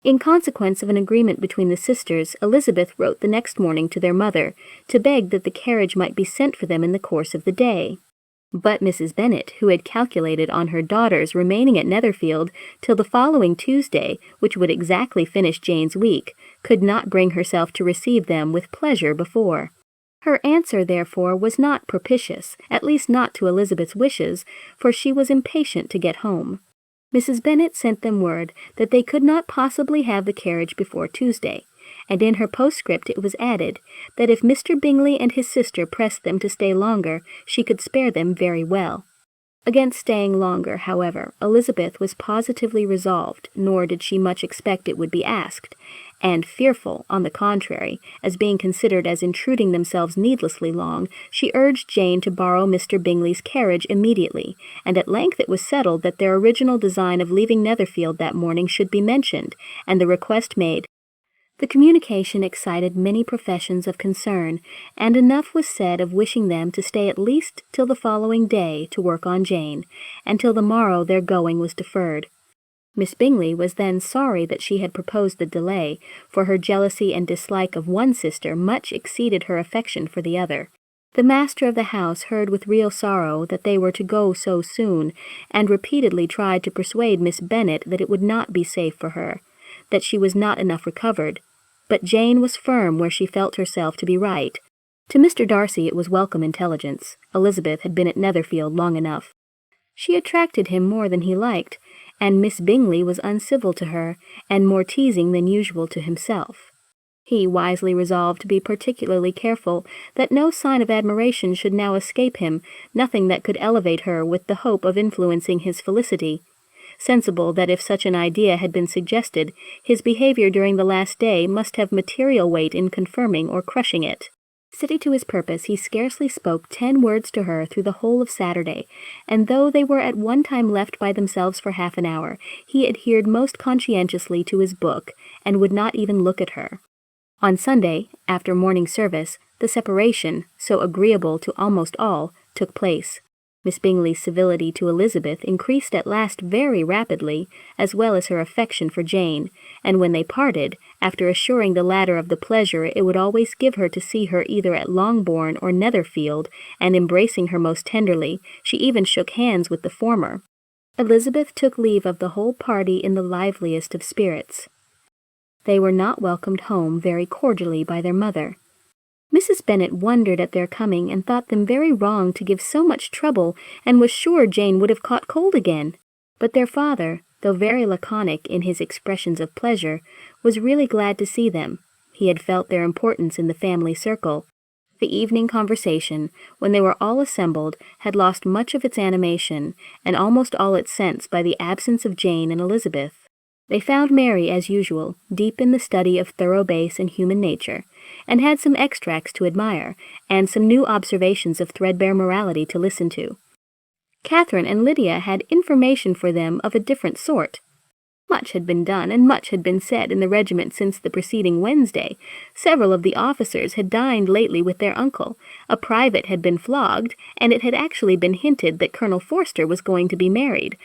In consequence of an agreement between the sisters, Elizabeth wrote the next morning to their mother to beg that the carriage might be sent for them in the course of the day. But Mrs. Bennet, who had calculated on her daughters remaining at Netherfield till the following Tuesday, which would exactly finish Jane's week, could not bring herself to receive them with pleasure before. Her answer, therefore, was not propitious, at least not to Elizabeth's wishes, for she was impatient to get home. Mrs. Bennet sent them word that they could not possibly have the carriage before Tuesday, and in her postscript it was added that if Mr. Bingley and his sister pressed them to stay longer, she could spare them very well. Against staying longer, however, Elizabeth was positively resolved, nor did she much expect it would be asked, and fearful, on the contrary, as being considered as intruding themselves needlessly long, she urged Jane to borrow Mr. Bingley's carriage immediately, and at length it was settled that their original design of leaving Netherfield that morning should be mentioned, and the request made. The communication excited many professions of concern, and enough was said of wishing them to stay at least till the following day to work on Jane, and till the morrow their going was deferred. Miss Bingley was then sorry that she had proposed the delay, for her jealousy and dislike of one sister much exceeded her affection for the other. The master of the house heard with real sorrow that they were to go so soon, and repeatedly tried to persuade Miss Bennet that it would not be safe for her, that she was not enough recovered. But Jane was firm where she felt herself to be right. To Mr. Darcy it was welcome intelligence. Elizabeth had been at Netherfield long enough. She attracted him more than he liked, and Miss Bingley was uncivil to her, and more teasing than usual to himself. He wisely resolved to be particularly careful that no sign of admiration should now escape him, nothing that could elevate her with the hope of influencing his felicity. Sensible that if such an idea had been suggested, his behavior during the last day must have material weight in confirming or crushing it. Steady to his purpose, he scarcely spoke 10 words to her through the whole of Saturday, and though they were at one time left by themselves for half an hour, he adhered most conscientiously to his book, and would not even look at her. On Sunday, after morning service, the separation, so agreeable to almost all, took place. Miss Bingley's civility to Elizabeth increased at last very rapidly, as well as her affection for Jane, and when they parted, after assuring the latter of the pleasure it would always give her to see her either at Longbourn or Netherfield, and embracing her most tenderly, she even shook hands with the former. Elizabeth took leave of the whole party in the liveliest of spirits. They were not welcomed home very cordially by their mother. Mrs. Bennet wondered at their coming and thought them very wrong to give so much trouble, and was sure Jane would have caught cold again. But their father, though very laconic in his expressions of pleasure, was really glad to see them. He had felt their importance in the family circle. The evening conversation, when they were all assembled, had lost much of its animation, and almost all its sense by the absence of Jane and Elizabeth. They found Mary, as usual, deep in the study of thorough bass and human nature, and had some extracts to admire, and some new observations of threadbare morality to listen to. Catherine and Lydia had information for them of a different sort. Much had been done, and much had been said in the regiment since the preceding Wednesday. Several of the officers had dined lately with their uncle. A private had been flogged, and it had actually been hinted that Colonel Forster was going to be married,